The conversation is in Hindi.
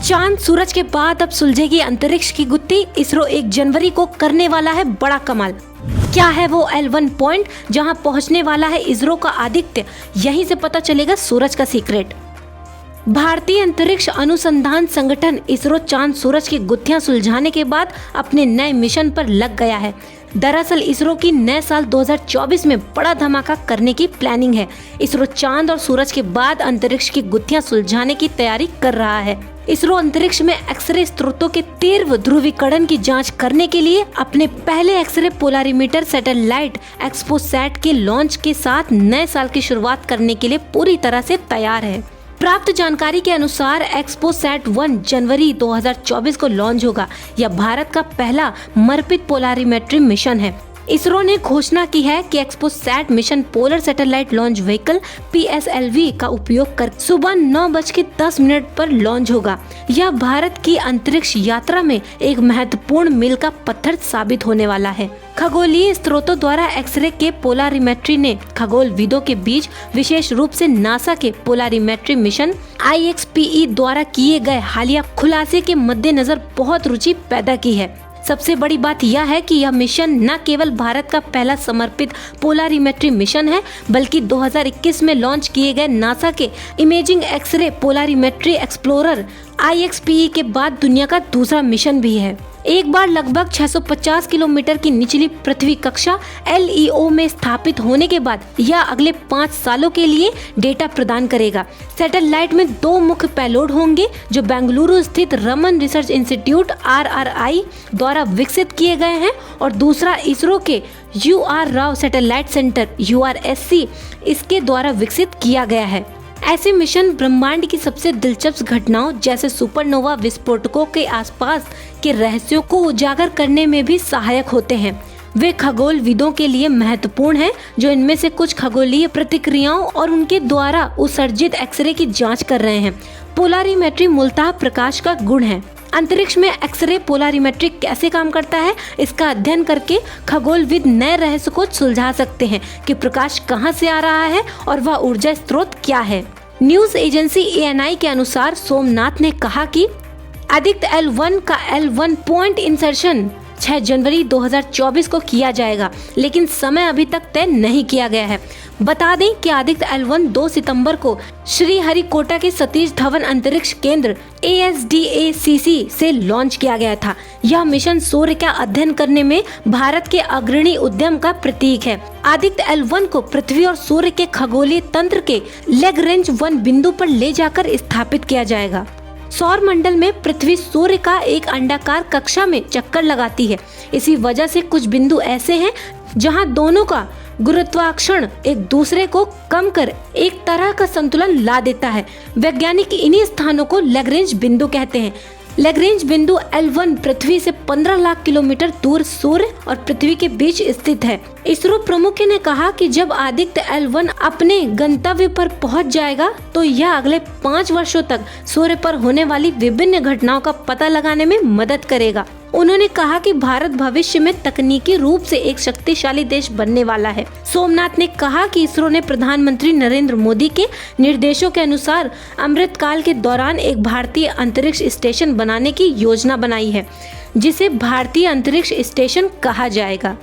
चांद सूरज के बाद अब सुलझेगी अंतरिक्ष की गुत्थी। इसरो 1 जनवरी को करने वाला है बड़ा कमाल। क्या है वो L1 पॉइंट जहां पहुंचने वाला है इसरो का आदित्य? यहीं से पता चलेगा सूरज का सीक्रेट। भारतीय अंतरिक्ष अनुसंधान संगठन इसरो चांद सूरज की गुत्थियां सुलझाने के बाद अपने नए मिशन पर लग गया है। दरअसल इसरो की नए साल 2024 में बड़ा धमाका करने की प्लानिंग है। इसरो चांद और सूरज के बाद अंतरिक्ष की गुत्थियां सुलझाने की तैयारी कर रहा है। इसरो अंतरिक्ष में एक्सरे स्रोतों के तीव्र ध्रुवीकरण की जांच करने के लिए अपने पहले एक्सरे पोलारीमीटर सैटेलाइट एक्सपोसैट के लॉन्च के साथ नए साल की शुरुआत करने के लिए पूरी तरह से तैयार है। प्राप्त जानकारी के अनुसार एक्सपोसैट 1 जनवरी 2024 को लॉन्च होगा। यह भारत का पहला समर्पित पोलारीमेट्री मिशन है। इसरो ने घोषणा की है कि XPoSat mission polar satellite launch vehicle PSLV का उपयोग कर सुबह 9:10 पर लॉन्च होगा। यह भारत की अंतरिक्ष यात्रा में एक महत्वपूर्ण मील का पत्थर साबित होने वाला है। खगोलीय स्रोतों द्वारा एक्सरे के पोलारीमेट्री ने खगोलविदों के बीच विशेष रूप से नासा के पोलारीमेट्री मिशन IXPE द्वारा किए गए हालिया खुलासे के मद्देनजर बहुत रुचि पैदा की है। सबसे बड़ी बात यह है कि यह मिशन न केवल भारत का पहला समर्पित पोलारीमेट्री मिशन है, बल्कि 2021 में लॉन्च किए गए नासा के imaging x-ray polarimetry explorer IXPE के बाद दुनिया का दूसरा मिशन भी है। एक बार लगभग 650 किलोमीटर की निचली पृथ्वी कक्षा LEO में स्थापित होने के बाद यह अगले 5 सालों के लिए डेटा प्रदान करेगा। सैटेलाइट में 2 मुख्य पेलोड होंगे जो बेंगलुरु स्थित रमन रिसर्च इंस्टीट्यूट RRI द्वारा विकसित किए गए हैं और दूसरा इसरो के UR Rao satellite centre URSC इसके द्वारा विकसित किया गया है। ऐसे मिशन ब्रह्मांड की सबसे दिलचस्प घटनाओं जैसे सुपरनोवा विस्फोटकों के आसपास के रहस्यों को उजागर करने में भी सहायक होते हैं। वे खगोलविदों के लिए महत्वपूर्ण हैं, जो इनमें से कुछ खगोलीय प्रतिक्रियाओं और उनके द्वारा उत्सर्जित एक्सरे की जांच कर रहे हैं। पोलारीमेट्री मूलतः प्रकाश का गुण है। अंतरिक्ष में एक्सरे पोलारीमेट्री कैसे काम करता है, इसका अध्ययन करके खगोलविद नए रहस्य को सुलझा सकते हैं कि प्रकाश कहां से आ रहा है और वह ऊर्जा स्रोत क्या है। न्यूज एजेंसी ANI के अनुसार सोमनाथ ने कहा कि आदित्य L1 का L1 पॉइंट इंसर्शन 6 जनवरी 2024 को किया जाएगा, लेकिन समय अभी तक तय नहीं किया गया है। बता दें कि आदित्य L1 2 सितंबर को श्रीहरिकोटा के सतीश धवन अंतरिक्ष केंद्र ASDACC से लॉन्च किया गया था। यह मिशन सूर्य का अध्ययन करने में भारत के अग्रणी उद्यम का प्रतीक है। आदित्य L1 को पृथ्वी और सूर्य के खगोलीय तंत्र के लैग्रेंज 1 बिंदु पर ले जाकर स्थापित किया जाएगा। सौर मंडल में पृथ्वी सूर्य का एक अंडाकार कक्षा में चक्कर लगाती है। इसी वजह से कुछ बिंदु ऐसे हैं जहां दोनों का गुरुत्वाकर्षण एक दूसरे को कम कर एक तरह का संतुलन ला देता है। वैज्ञानिक इन्हीं स्थानों को लैग्रेंज बिंदु कहते हैं। लैग्रेंज बिंदु L1 पृथ्वी से 15 लाख किलोमीटर दूर सूर्य और पृथ्वी के बीच स्थित है। इसरो प्रमुख ने कहा कि जब आदित्य L1 अपने गंतव्य पर पहुंच जाएगा तो यह अगले 5 वर्षों तक सूर्य पर होने वाली विभिन्न घटनाओं का पता लगाने में मदद करेगा। उन्होंने कहा कि भारत भविष्य में तकनीकी रूप से एक शक्तिशाली देश बनने वाला है। सोमनाथ ने कहा कि इसरो ने प्रधानमंत्री नरेंद्र मोदी के निर्देशों के अनुसार अमृतकाल के दौरान एक भारतीय अंतरिक्ष स्टेशन बनाने की योजना बनाई है, जिसे भारतीय अंतरिक्ष स्टेशन कहा जाएगा।